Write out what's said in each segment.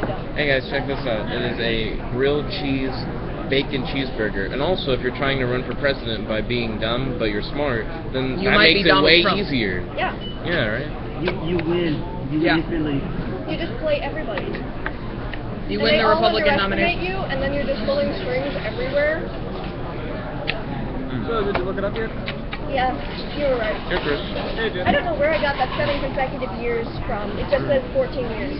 kind of dumb. Hey guys, check this out. It is a grilled cheese bacon cheeseburger. And also, if you're trying to run for president by being dumb but you're smart, then that makes it way easier. Yeah. Yeah, right? You win. You instantly. You just play everybody. You win the Republican nomination. You, and then you're just pulling strings everywhere. So, did you look it up here? Yeah, you were right. Here, Chris. Hey, Jim. I don't know where I got that 7 consecutive years from. It just says 14 years.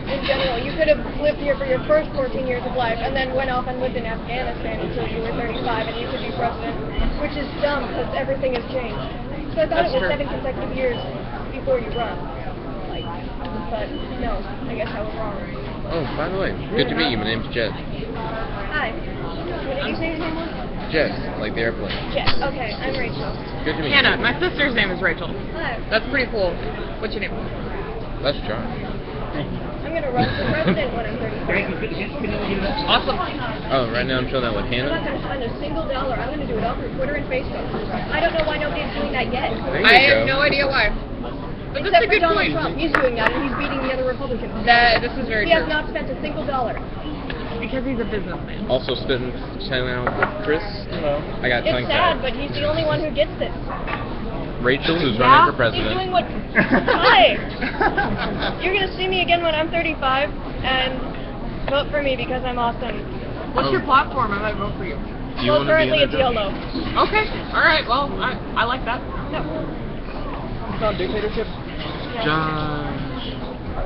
In general, you could have lived here for your first 14 years of life and then went off and lived in Afghanistan until you were 35 and you could be president, which is dumb because everything has changed. So I thought it was 7 consecutive years before you run. Like, but no, I guess I was wrong. Oh, by the way, good to meet you. My name's Jess. Hi. What did you say your name was? Jess, like the airplane. Jess. Okay, I'm Rachel. Good to meet Hannah, you. my sister's name is Rachel. Hi. That's pretty cool. What's your name? That's John. I'm going to run for president when I'm 35. Awesome. Oh, right now I'm showing that with I'm Hannah. not going to spend a single dollar. I'm going to do it all through Twitter and Facebook. I don't know why nobody's doing that yet. There you I go. have no idea why. But this is Except a for good Donald point. Trump. He's doing that, and he's beating the other Republicans. This is very He has true. not spent a single dollar. Because he's a businessman. Also spitting out with Chris. Hello. I got tongue It's sad, tied. but he's the only one who gets this. Rachel, who's running for He's president. doing what... Hi! You're going to see me again when I'm 35, and vote for me because I'm awesome. What's your platform? I might vote for you. Do you Well, want to be currently in it's it? YOLO. Okay. All right. Well, I like that. No. It's not dictatorship. Josh.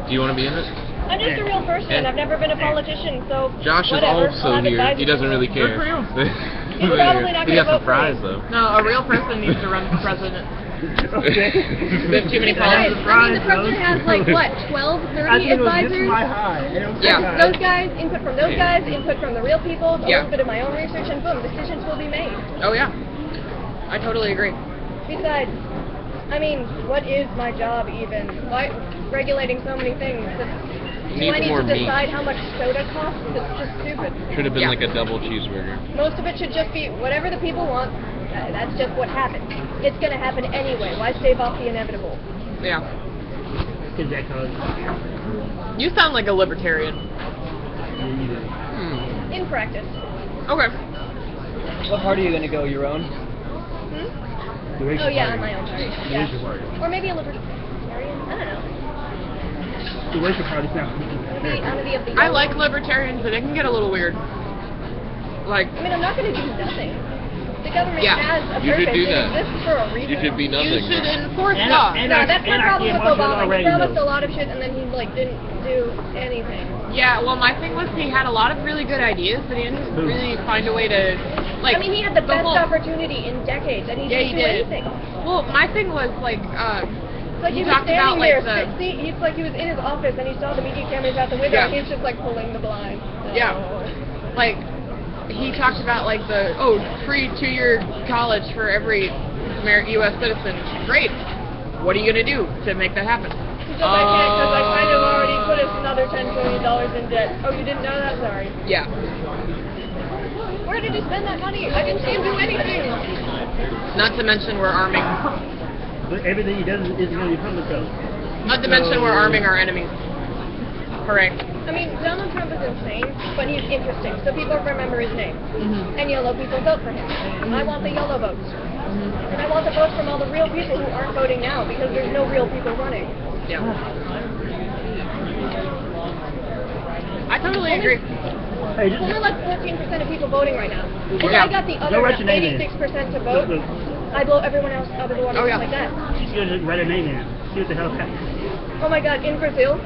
Do you want to be in it? I'm just a real person. I've never been a politician, so Josh is whatever. also I'll have here. advisors He doesn't for really me. care. Good for you. He's probably not He gonna got some vote for fries me. though. No, a real person needs to run for president. Okay. We have too many Guys, politics. I mean, the president has like, what, 12, 30 I think it was advisors? just my high. Yeah. Those guys, input from those guys, input from the real people, a Yeah. little bit of my own research, and boom, decisions will be made. Oh yeah. I totally agree. Besides, I mean, what is my job even? Why regulating so many things? Do I need more to meat. decide how much soda costs? It's just stupid. Should have been Yeah. like a double cheeseburger. Most of it should just be whatever the people want. That's just what happens. It's going to happen anyway. Why stave off the inevitable? Yeah. Because that cause. You sound like a libertarian. In practice. Okay. What party are you going to go? Your own? Oh yeah, on my own party. Yeah. Racial party. Or maybe a libertarian. I don't know. The racial party's not. Maybe I'm gonna be of the I yellow. like libertarians, but they can get a little weird. Like, I mean, I'm not gonna do nothing. The government Yeah. has a You should purpose. do It that. exists for a reason. You should be you nothing. should enforce And- law. and- No, that's my problem with Obama. He promised a though. lot of shit and then he like didn't do anything. Yeah, well, my thing was he had a lot of really good ideas, but he didn't really find a way to, like, I mean, he had the best whole, opportunity in decades and he Yeah, didn't he do did. anything. Well, my thing was, like, It's like he he was talked about, standing like, there. the... See, he's like he was in his office and he saw the media cameras out the window Yeah. and he's just like pulling the blind. Yeah. Like, he talked about, like, the, free 2-year college for every U.S. citizen. Great. What are you going to do to make that happen? Because I can't, because I kind of already put us another $10 billion in debt. Oh, you didn't know that? Sorry. Yeah. Where did you spend that money? I didn't see him do anything. Not to mention we're arming... But everything he does isn't going to be public though. Not to mention we're arming our enemies. Hooray. I mean, Donald Trump is insane, but he's interesting, so people remember his name. And yellow people vote for him. I want the yellow votes. And I want the votes from all the real people who aren't voting now, because there's no real people running. Yeah. I totally agree. Hey, just, Only like 14% of people voting right now. If Yeah. I got the other Go write your name in. 86% to vote, I blow everyone else out of the water Oh, just yeah. like that. she's going to write her name in. See what the hell happens. Oh my god, in Brazil,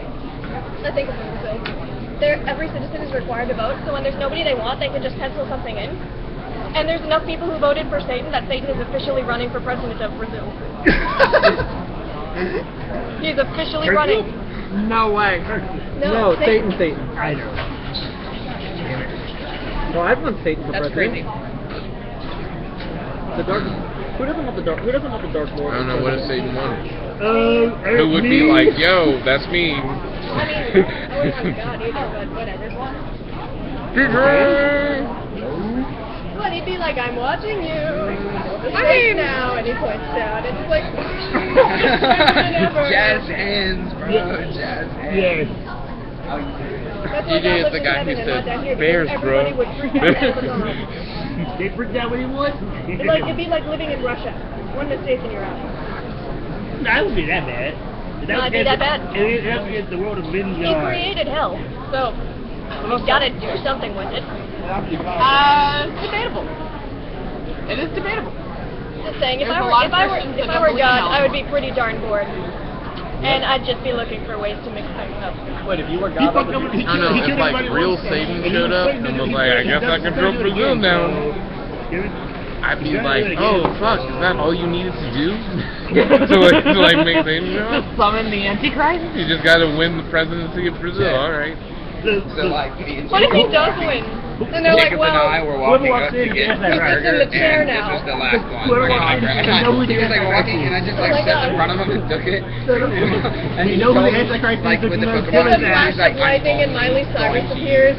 I think it's in Brazil, every citizen is required to vote, so when there's nobody they want, they can just pencil something in. And there's enough people who voted for Satan that Satan is officially running for president of Brazil. He's officially running. No way. No, Satan. I know. No, I'd want Satan for That's president. crazy. The dark. Who doesn't want the dark? Who doesn't want the dark lord? I don't know what if Satan wanted. Who Who would be like, yo, that's me. I mean, I wouldn't want God either, but whatever. What, he'd be like, I'm watching you. I mean, now, and he points down, and it's like, Jazz hands, bro. Yeah. Jazz hands. Yes. That's why DJ God is the lives in guy heaven who and not said, down here, because "Bears, bro." everybody would freak out Amazon. They freaked out when he would. It'd be like living in Russia. One mistake and you're out. No, it wouldn't be that bad. Not be that bad. It is the world of men's He created hell, so he's got to do something with it. Debatable. It is debatable. Just saying, if There's I a lot of were Christians that if I don't were believe in God, hell. I would be pretty darn bored, and I'd just be looking for ways to mix things up. Wait, if you were God, what would you I don't know, if like real Satan showed up and was like, I guess I can throw Brazil down, I'd be like, oh fuck, is that all you needed to do? to like make Satan show up? Summon the Antichrist? You just gotta win the presidency of Brazil, alright. So like, What if he does win? Then they're like, Jacob and I well, were walking walks up to in, get yes, the that's right. burger, He's in the chair and now. this was the last one. Whoever And walks in, I you know who he the was like Antichrist walking, and I just Oh like my stepped God. in front of him and took it. And you know who the Antichrist is? Like with the You know, book then of the Moses, flash he's of like, lightning and Miley Cyrus appears.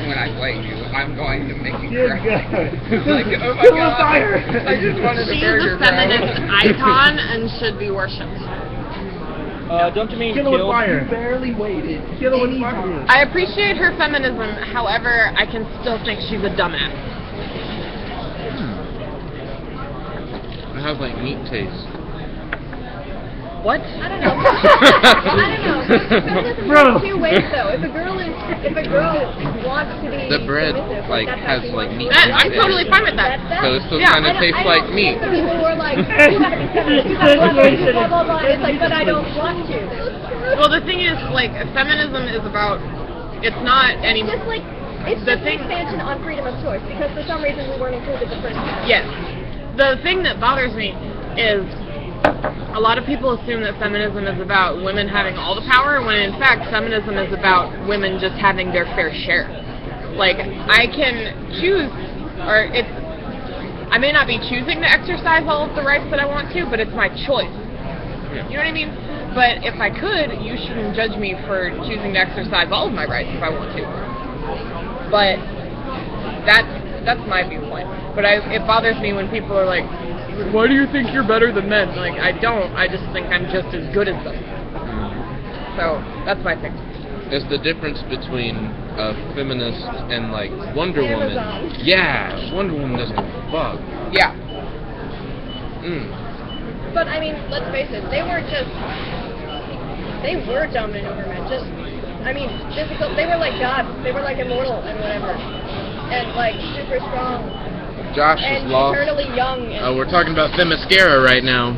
when I play you, I'm going to make you Dear cry. God. Like, oh my Kill the God. fire. I just wanted a She's burger, a feminist bro. icon and should be worshipped. Don't you mean Kill her with killed? fire. Barely waited. Kill her with fire. I appreciate her feminism, however, I can still think she's a dumbass. It has like meat taste. What? I don't know. I don't know. Feminism Bro. works two ways though. If a girl wants to be The bread submissive, like that's has how she like wants meat to be. I'm totally fine with that. So it still Yeah, kinda tastes I like don't meat. get the people who are like, you gotta be feminist, you gotta blah, blah, blah, blah. It's like, but I don't want to. Well, the thing is, like, feminism is about, it's not any, Just like, it's The just an thing- expansion on freedom of choice, because for some reason we weren't included the first time. yes. The thing that bothers me is a lot of people assume that feminism is about women having all the power, when in fact feminism is about women just having their fair share. Like, I can choose, or it's, I may not be choosing to exercise all of the rights that I want to, but it's my choice. You know what I mean? But if I could, you shouldn't judge me for choosing to exercise all of my rights if I want to. But that's my viewpoint. But it bothers me when people are like, why do you think you're better than men? Like, I don't. I just think I'm just as good as them. So, that's my thing. It's the difference between a feminist and like Wonder Woman. Amazon. Yeah, Wonder Woman doesn't fuck. Yeah. But I mean, let's face it, they were dumb maneuverment. Just, I mean, physical. They were like gods. They were like immortal and whatever, and like super strong Josh is and lost. eternally young. And, We're talking about Themyscira right now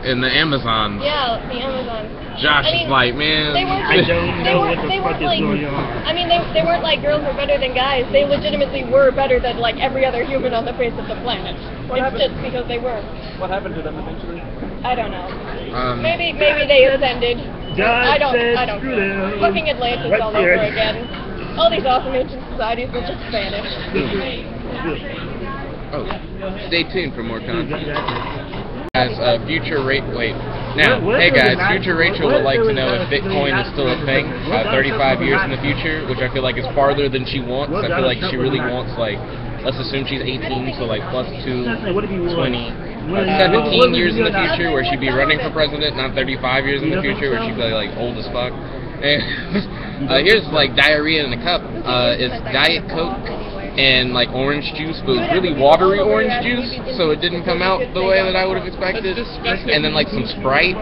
in the Amazon. yeah, the Amazon. Josh I mean, is like, man. They weren't. I don't They know weren't. what the They fuck weren't is like. going on. I mean, they weren't like girls were better than guys. They legitimately were better than like every other human on the face of the planet. What It's happened? just because they were. What happened to them eventually? I don't know. Maybe Maybe they ascended. God I don't. said I don't. screw them. Fucking Atlantis Right all there. over again. All these awesome ancient societies will just vanish. Oh, stay tuned for more content. Exactly. As future wait. Now, What hey if it was guys, not- future what Rachel if would like it to was know not if Bitcoin is still a thing. 35 years in the future, which I feel like is farther than she wants. I feel like she really wants like, let's assume she's 18, so like plus 2, 20. 17 years in the future where she'd be running for president, not 35 years in the future where she'd be like old as fuck. And here's like diarrhea in a cup. It's Diet Coke and like orange juice, but it was really watery orange juice, so it didn't come out the way that I would have expected. And then like some Sprite.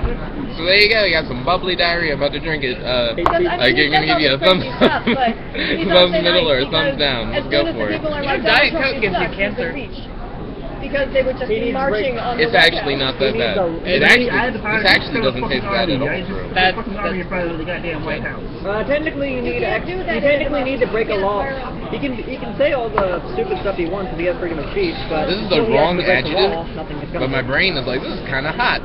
So there you go, you got some bubbly diarrhea, about to drink it. I'm gonna give you a thumbs up, thumbs middle or a thumbs down. Let's go for it. Diet Coke gives you cancer. Because they would just be marching on the It's actually not that bad. This actually doesn't taste bad at all, bro. That's in front of the goddamn White House. Technically, you need can't do that you technically in need to break a law. democracy. He can say all the stupid stuff he wants because he has freedom of speech, but This is the until he has wrong to break the adjective, law, nothing is but gonna my brain is like, this is kind of hot.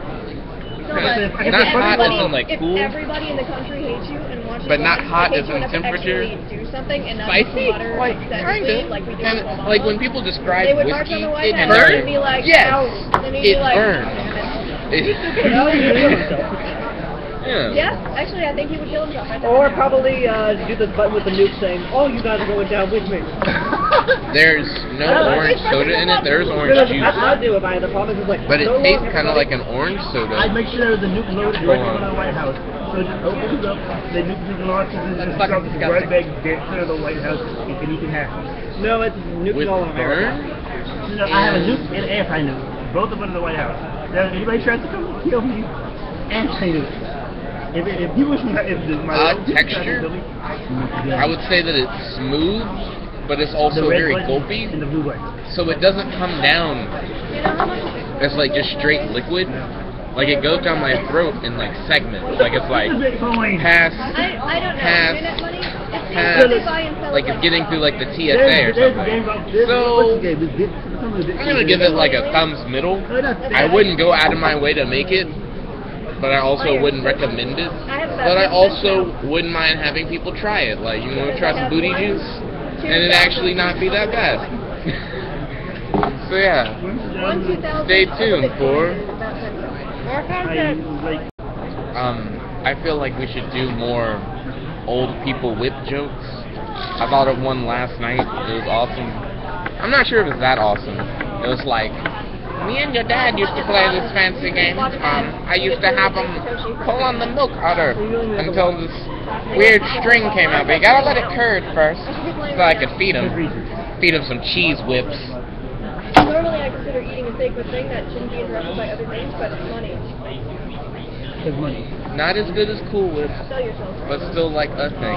No, but if Not hot as everybody- in like if cool. everybody in the country hates you and wants you But to not run, hot they hate as you in enough to temperature. actually do something and not Spicy? water Like, obsessively, kinda. like we do And with Obama. like when people describe They would march whiskey, on the White it House burns. and be like, Yes, ouch. And he'd be it like, burns. Yeah. yeah, actually, I think he would kill himself. I think. Or probably do the button with the nuke saying, "Oh, you guys are going down with me." There's no orange soda in it. There's orange juice, I'd do it, man. The problem is like. but it so tastes long, kind of everybody- like an orange soda. I'd make sure there was a nuke loaded right in front of the White House. So just opens up, the nuclear launches and stuff right back to the White House, and he can have it. No, it's With nuking all of America. burn? No, I have a nuke and anti-nuke, both of them in the White House. Now, if anybody tries to come and kill me, anti-nuke. If people should have, texture? I would say that it's smooth, but it's also very gulpy. And the blue light. So it doesn't come down as like just straight liquid. Like it goes down my throat in like segments. Like it's like pass, I don't know. pass, Minute money? pass. Like it's getting through like the TSA or something. So I'm gonna give it like a thumbs middle. I wouldn't go out of my way to make it, but I also wouldn't recommend it. But I also wouldn't mind having people try it. Like, you want to try some booty juice, and it actually not be that bad. So yeah, stay tuned for. I feel like we should do more old people whip jokes. I thought of one last night. It was awesome. I'm not sure if it's that awesome. It was like, me and your dad used to play this fancy game. I used to have him pull on the milk udder until this weird string came out. But you gotta let it curd first, so I could feed him some cheese whips. Normally I consider eating a sacred thing that shouldn't be interrupted by other things, but it's money. It's money. Not as good as Cool Whip, Sell yourself. but still like a thing.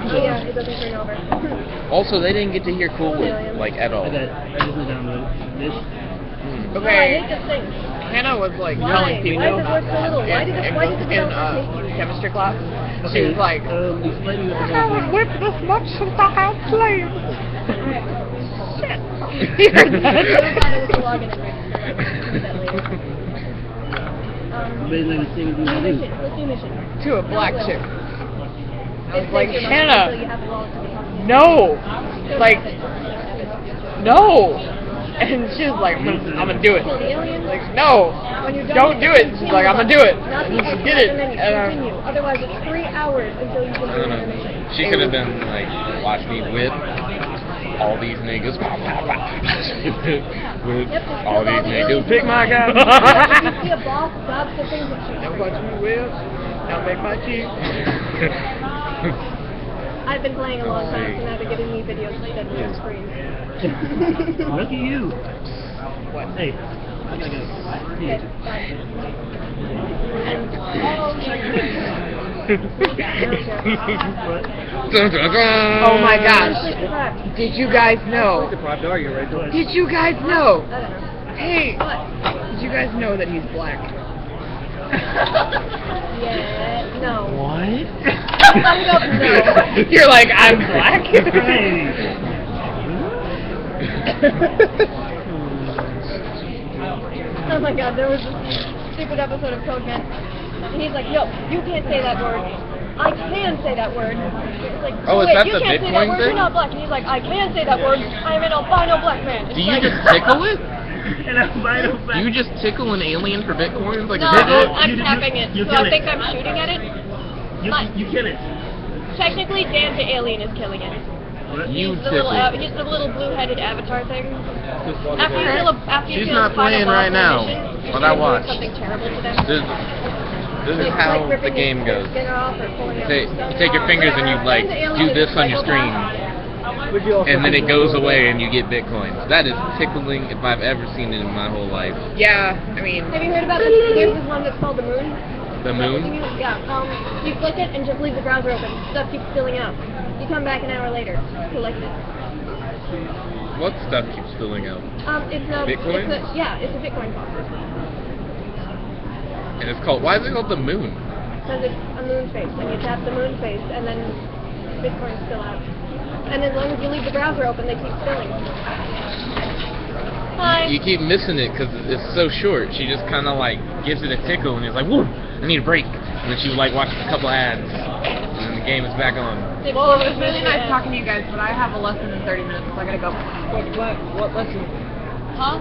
Oh yeah, it doesn't turn over. Also, they didn't get to hear Cool Whip like at all. I just went download this. Oh, I Okay, hate this thing. Hannah was like Why? telling people Why does it work so little? Why did the in developers hate you? chemistry class. She was like, Explain what the hell is. whipped this much since I had slaves. Shit. I thought it was a login entry. That later. Let's do mission. To a black chick. I was It's like, like you're not Hannah, until you have the wallet to be talking. no. Don't Like, have it. no. And she was like, I'm gonna do it. Kill the aliens. Like, no. When you're done, Don't do it. She's like, I'm gonna do it. Not And the she extra, did it. and then you And continue. Otherwise, it's 3 hours until you I complete don't your know. mission. She could have been like, watch me whip all these niggas. Whip all these niggas. Pick my guy. If you see a boss, that's the thing that you Don't watch me whip. Now make my cheese. I've been playing a long time, so now they're giving me videos instead of your screens. Look at you. What? Hey. I gotta go. Okay, bye. Oh my gosh. Did you guys know? Deprived are you, right? Did you guys know? I don't know. Hey, did you guys know that he's black? Yeah, no. What? I don't know. You're like, I'm black? Hey. Oh my god, there was this stupid episode of Code Man, and he's like, no, you can't say that word. I can say that word. It's like, Oh, is wait, that you the can't say that Bitcoin word, thing? you're not black. And he's like, I can say that word, I'm an albino black man. It's Do you like, just tickle it? And I'm right up back. You just tickle an alien for bitcoins? Like, no, is that it? I'm tapping it, you so kill I it. think I'm shooting at it. You kill it. Technically, Dan the alien is killing it. You He's the little, tickle. he's the little blue-headed avatar thing. After you kill a, after you She's kill a not final playing boss right in a now. mission, What you're I doing watch. something terrible to them. This is Like how the ripping game his goes. skin off or pulling out Take, his skin take your off, fingers and you whatever. like And the alien do is this on your screen, Would you also and then it think goes that- away and you get bitcoins. That is tickling if I've ever seen it in my whole life. Yeah, I mean, Have you heard about this? There's this one that's called the moon. The moon? Yeah. You click it and just leave the browser open. Stuff keeps filling out. You come back an hour later, collect it. What stuff keeps filling out? It's a Bitcoin? It's a Bitcoin box. And it's called. Why is it called the moon? Because it's a moon face, and you tap the moon face, and then Bitcoins fill out. And as long as you leave the browser open, they keep filling. Hi. You keep missing it because it's so short. She just kind of like gives it a tickle and it's like, whoa, I need a break. And then she like watches a couple ads, and then the game is back on. well, it was really nice talking to you guys, but I have a lesson in 30 minutes, so I gotta go. What lesson? Huh?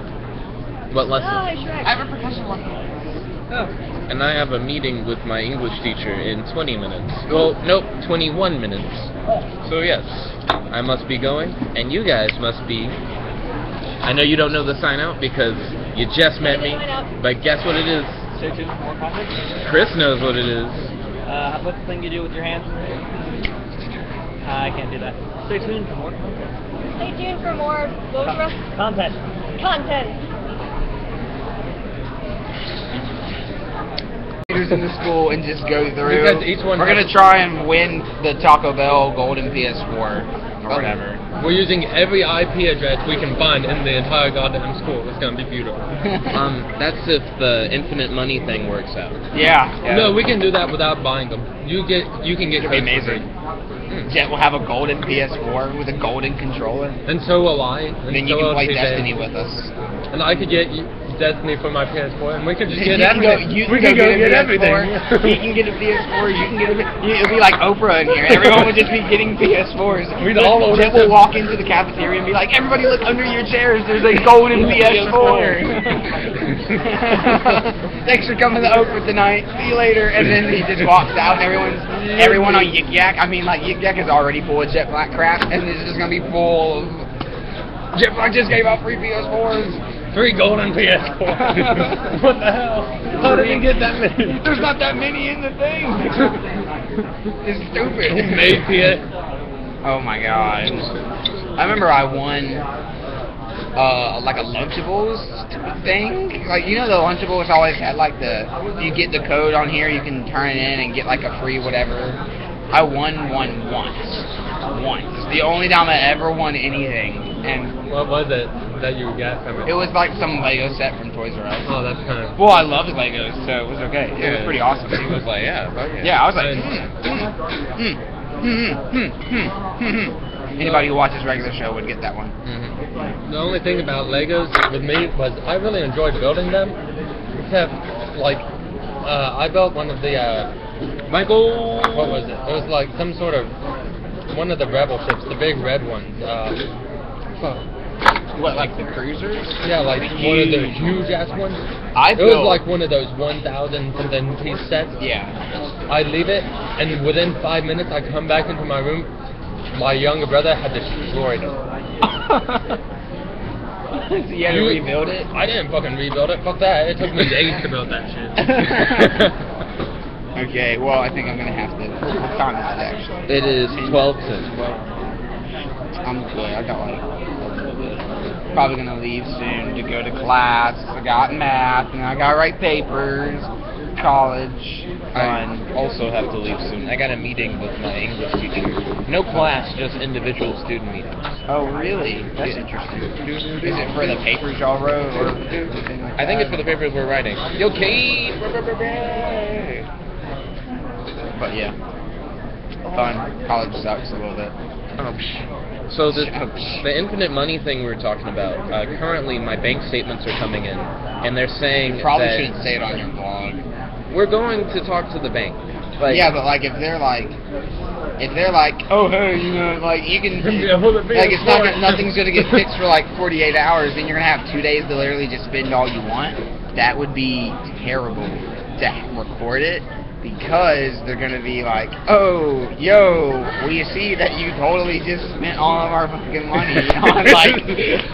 What lesson? Hi, Shrek. I have a percussion lesson. Oh. And I have a meeting with my English teacher in 20 minutes. Well, nope, 21 minutes. So yes, I must be going, and you guys must be. I know you don't know the sign out because you just met me, but guess what it is? Stay tuned for more content. Chris knows what it is. What's the thing you do with your hands? I can't do that. Stay tuned for more content. Stay tuned for more Content. content. In the school and just go through. Because each one We're has- gonna try and win the Taco Bell Golden PS4 or whatever. We're using every IP address we can find in the entire goddamn school. It's gonna be beautiful. That's if the infinite money thing works out. Yeah. No, we can do that without buying them. You can get It'd be codes for amazing. free. Jet will have a golden PS4 with a golden controller. And so will I. And Then so you can will play TJ. Destiny with us. And I could get Destiny for my PS4, and we could just You get can go- everything. you We can could go a get PS4, everything. He can get a PS4. You can get a. It'll be like Oprah in here. Everyone would just be getting PS4s. We'd all order Jet will them. walk into the cafeteria and be like, "Everybody, look under your chairs. There's a golden PS4." Thanks for coming to Oprah tonight. See you later. And then he just walks out, and everyone on Yik Yak. I mean, like Yik Yak is already full of Jet Black crap, and it's just gonna be full of. Jet Black just gave out free PS4s. 3 golden PS4. What the hell? How did you get that many? There's not that many in the thing. It's stupid. Made PS. Oh my god. I remember I won like a Lunchables thing. Like, you know, the Lunchables always had like you get the code on here, you can turn it in and get like a free whatever. I won one once. The only time I ever won anything. And What was it that you got from it? it was like some Lego set from Toys R Us. Oh, that's kind of. Well, I loved Legos, so it was okay. It was pretty awesome. He was like, yeah, fuck yeah. Yeah, I was like, And- Anybody who watches regular show would get that one. The only thing about Legos with me was I really enjoyed building them, except like I built one of the Michael. what was it? It was like some sort of one of the rebel ships, the big red ones. What, like the cruisers? Yeah, like one of the huge ass ones. I It was built. like one of those 1,000 something piece sets. Yeah. I leave it, and within 5 minutes I come back into my room. My younger brother had destroyed it. So you had to rebuild it? I didn't fucking rebuild it. Fuck that. It took me days to build that shit. Okay, well, I think I'm gonna have to. What time is it actually? It is 12 to 12. I'm good. I got like a little bit. Probably gonna leave soon to go to class. I got math, and I gotta write papers. College. I Fun. also have to leave soon. I got a meeting with my English teacher. No class, just individual student meetings. Oh, really? That's interesting. Is it for the papers y'all wrote, or anything like I think it's for that? the papers we're writing. Yo, Kate! But yeah, fun. College sucks a little bit. So the infinite money thing we were talking about, currently my bank statements are coming in, and they're saying Probably that shouldn't say it on your blog. we're going to talk to the bank. Like, Yeah, but like if they're like, oh hey, you know, like you can, like it's not nothing's gonna get fixed for like 48 hours, then you're gonna have 2 days to literally just spend all you want. That would be terrible to record it. Because they're gonna be like, oh, yo, we see that you totally just spent all of our fucking money on like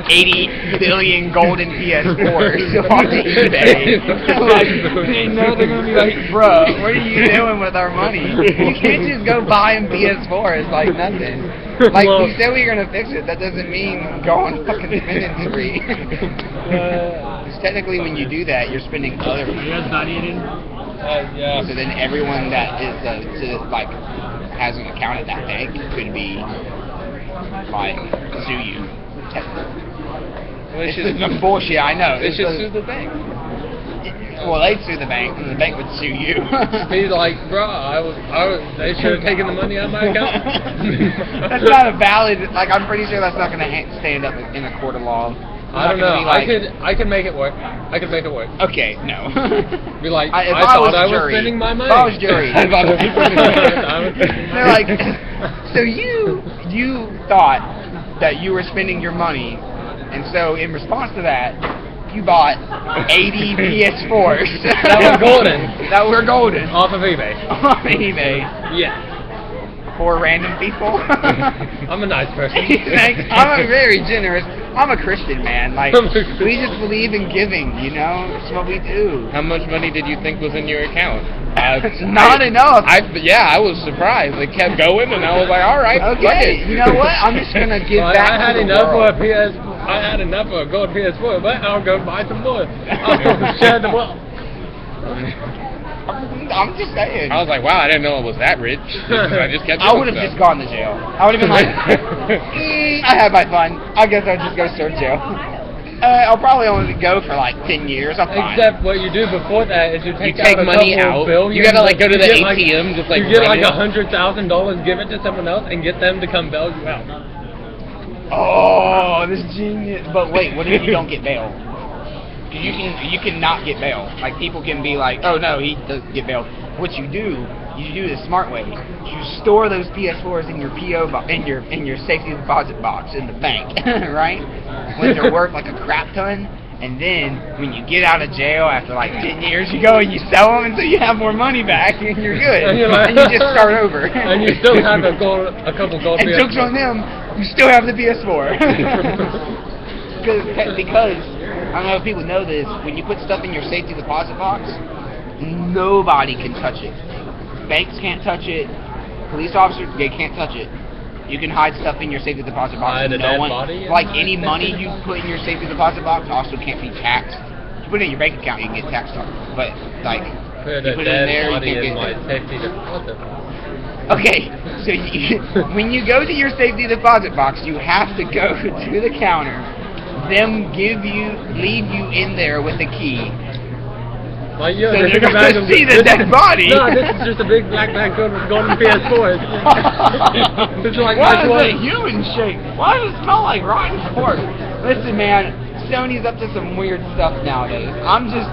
80 billion golden PS4s on eBay. Like, you know, they're gonna be like, bruh, what are you doing with our money? You can't just go buy them PS4s like nothing. Like, we said we were gonna fix it. That doesn't mean go on fucking spending spree. Because technically, when you do that, you're spending other Are you guys not eating? yeah. So then everyone that is has an account at that bank could be like sue you. It's some bullshit. I know. They It's should a- sue the bank. Well, they'd sue the bank, and the bank would sue you. He's like, bro, they should have taken the money out of my account. That's not a valid. Like, I'm pretty sure that's not going to stand up in a court of law. I don't know. I could make it work. I could make it work. Okay, no. Be like, If I thought I was jury, spending my money. If I was jury, they're like, like, so you thought that you were spending your money, and so in response to that, you bought 80 PS4s That were golden. That were golden off of eBay. on eBay. Yeah. poor random people. I'm a nice person. Like, I'm a very generous. I'm a Christian, man. Like, we just believe in giving, you know? It's what we do. How much money did you think was in your account? Not enough. I was surprised. It kept going, and I was like, all right, fuck Okay, it. you know what? I'm just gonna give back I had to the enough world. for a PS. I had enough for a gold PS4, but I'll go buy some more. I'll share the wealth. I'm just saying. I was like, wow, I didn't know it was that rich. I just kept. I would have just gone to jail. I would have been like, I had my fun. I guess I'll just go serve jail. I'll probably only go for like 10 years. I'm fine. Except what you do before that is you take out money a out. couple You gotta like go to the get, ATM, just like you get run like it. $100,000, give it to someone else, and get them to come bail you out. Oh, this genius. But wait, what if you don't get bail? You can not get bail. Like, people can be like, oh no, he doesn't get bail. What you do the smart way. You store those PS4s in your PO box, in your safety deposit box in the bank, right? When they're worth like a crap ton. And then, when you get out of jail after like 10 years, you go and you sell them until you have more money back, and you're good. And you just start over. And you still have a couple gold and jokes on them, you still have the PS4. because, I don't know if people know this, when you put stuff in your safety deposit box, nobody can touch it. Banks can't touch it. Police officers, they can't touch it. You can hide stuff in your safety deposit box. No one, like any money you put in your safety deposit box also can't be taxed. If you put it in your bank account, you can get taxed on it. But like, you put it in there, you can't get safety deposit. Okay, so when you go to your safety deposit box, you have to go to the counter. Them leave you in there with the key. Like, yeah, so you're going to see the dead body. No, this is just a big black bag filled with golden PS4s. It's like, why is it human shape? Why does it smell like rotten pork? Listen, man, Sony's up to some weird stuff nowadays. I'm just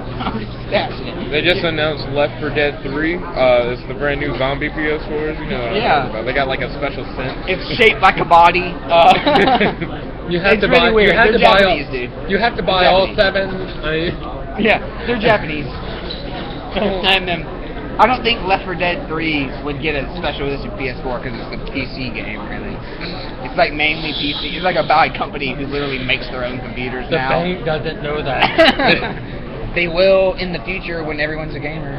stashing it. They just announced Left 4 Dead 3. It's the brand new zombie PS4s. You know what I'm talking about. They got like a special scent. It's shaped like a body. You have to buy. You have to buy all. You have to buy all 7. Yeah, they're Japanese. I don't think Left 4 Dead 3 would get a special edition PS4 because it's a PC game, really. It's like mainly PC. It's like a bad company who literally makes their own computers now. The bank doesn't know that. They will in the future when everyone's a gamer,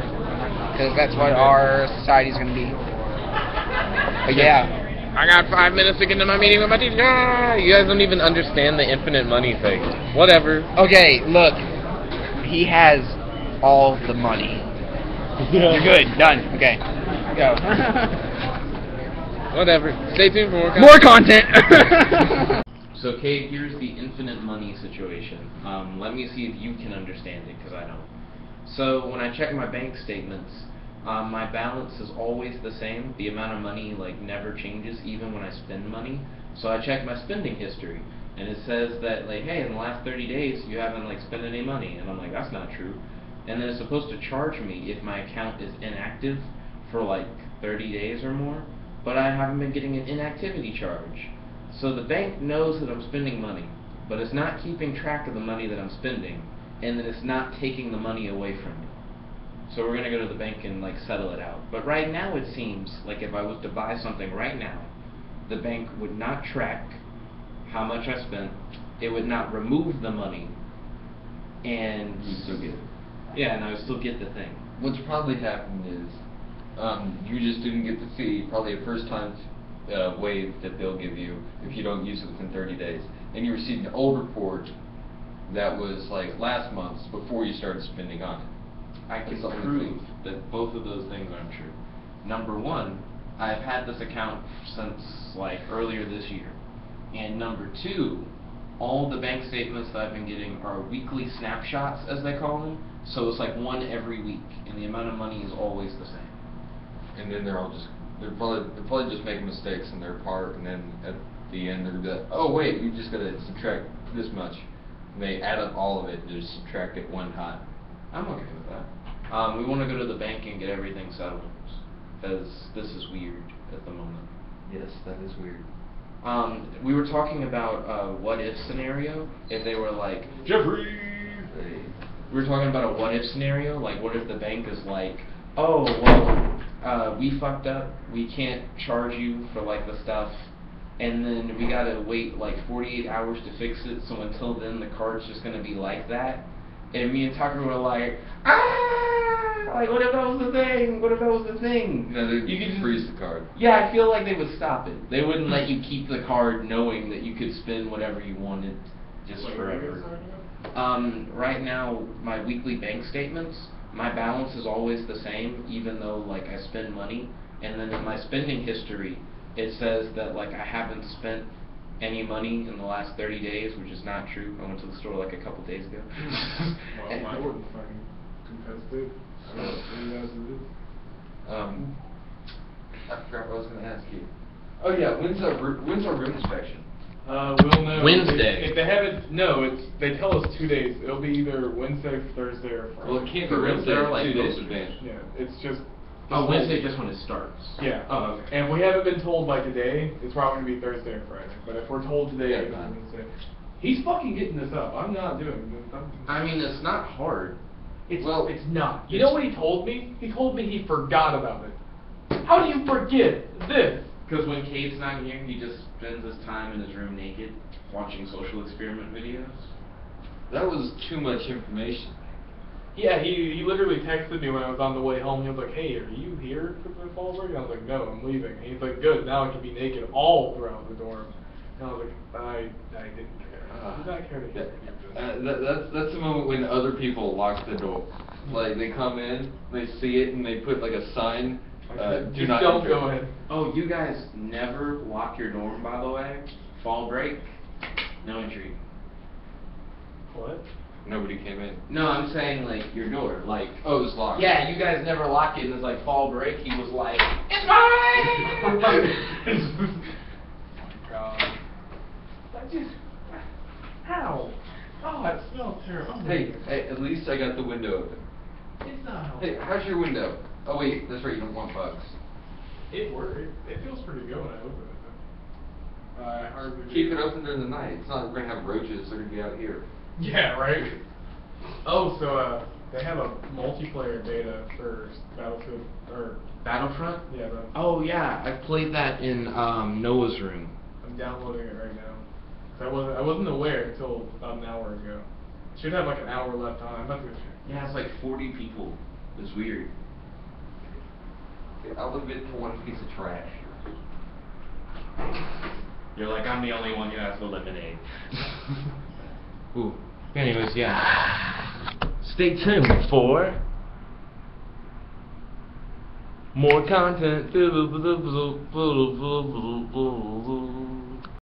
because that's what our society's going to be. But yeah. I got 5 minutes to get to my meeting with my teacher. You guys don't even understand the infinite money thing. Whatever. Okay, look. He has all the money. You're good. Done. Okay. Go. Whatever. Stay tuned for more content. So, Kate, here's the infinite money situation. Let me see if you can understand it, because I don't. So, when I check my bank statements, my balance is always the same. The amount of money like never changes, even when I spend money. So I check my spending history, and it says that like, hey, in the last 30 days you haven't like spent any money, and I'm like, that's not true. And then it's supposed to charge me if my account is inactive for like 30 days or more, but I haven't been getting an inactivity charge. So the bank knows that I'm spending money, but it's not keeping track of the money that I'm spending, and then it's not taking the money away from me. So we're going to go to the bank and like settle it out. But right now it seems like if I was to buy something right now, the bank would not track how much I spent, it would not remove the money, and you still get it. Yeah, and I would still get the thing. What's probably happened is you just didn't get the fee, probably a first time waive that they'll give you if you don't use it within 30 days. And you received an old report that was like last month's before you started spending on it. I can prove that both of those things aren't true. Number one, I've had this account since like earlier this year. And number two, all the bank statements that I've been getting are weekly snapshots, as they call them. So it's like one every week, and the amount of money is always the same. And then they're probably just making mistakes on their part, and then at the end they're gonna be like, oh wait, you just gotta subtract this much. And they add up all of it and just subtract it one time. I'm okay with that. We want to go to the bank and get everything settled, because this is weird at the moment. Yes, that is weird. We were talking about a what-if scenario, if they were like, Jeffrey! We were talking about a what-if scenario, like what if the bank is like, oh, well, we fucked up, we can't charge you for like the stuff, and then we gotta wait like 48 hours to fix it, so until then the card's just gonna be like that. And me and Tucker were like, like what if that was the thing? What if that was the thing? No, they you could just freeze the card. Yeah, I feel like they would stop it. They wouldn't let you keep the card knowing that you could spend whatever you wanted just forever. Right now, my weekly bank statements, my balance is always the same, even though like I spend money. And then in my spending history, it says that like I haven't spent any money in the last 30 days, which is not true. I went to the store like a couple days ago. Well, I wouldn't fucking confess it. I don't know what it is. I forgot what I was going to ask you. Oh yeah, when's our room inspection? We'll know. Wednesday. If they haven't, no, they tell us 2 days. It'll be either Wednesday, Thursday, or Friday. Well, it can't be For Wednesday, they're like 2 days most- advance. Yeah, it's just. Oh, Wednesday just when it starts. Yeah. Oh, okay. And we haven't been told by today. It's probably going to be Thursday or Friday. But if we're told today, Yeah, it's fine. Wednesday. He's fucking getting this up. I'm not doing this. I mean, it's not hard. It's not. You know what he told me? He told me he forgot about it. How do you forget this? Because when Cade's not here, he just spends his time in his room naked, watching social experiment videos. That was too much information. Yeah, he literally texted me when I was on the way home. He was like, "Hey, are you here for the fall break?" I was like, "No, I'm leaving." And he's like, "Good, now I can be naked all throughout the dorm." And I was like, I didn't care. I did not care to hear this. That's the moment when other people lock the door. Like they come in, they see it, and they put like a sign. Do Just not don't enter. go in. Oh, you guys never lock your dorm, by the way? Fall break? No entry. What? Nobody came in. No, I'm saying, like, your door. Like, Oh, it was locked. yeah, you guys never lock it, and it's like fall break. He was like, it's mine! God. How? Oh, it smells terrible. Hey, at least I got the window open. It's not. Hey, how's your window? Oh wait, that's right, you don't want bugs. It works. It feels pretty good when I open it. I hardly Keep do. it open during the night. It's not like we're gonna have roaches, they're gonna be out here. Yeah, right? Oh, so, they have a multiplayer beta for Battlefield, or, Battlefront? yeah, but Oh, yeah, I played that in Noah's room. I'm downloading it right now. 'Cause I wasn't aware until about an hour ago. Should have like an hour left on. I'm about to go check. Yeah, it's like 40 people. It's weird. I'll admit to one piece of trash. You're like, I'm the only one who has the lemonade. Ooh. Anyways, yeah. Stay tuned for more content.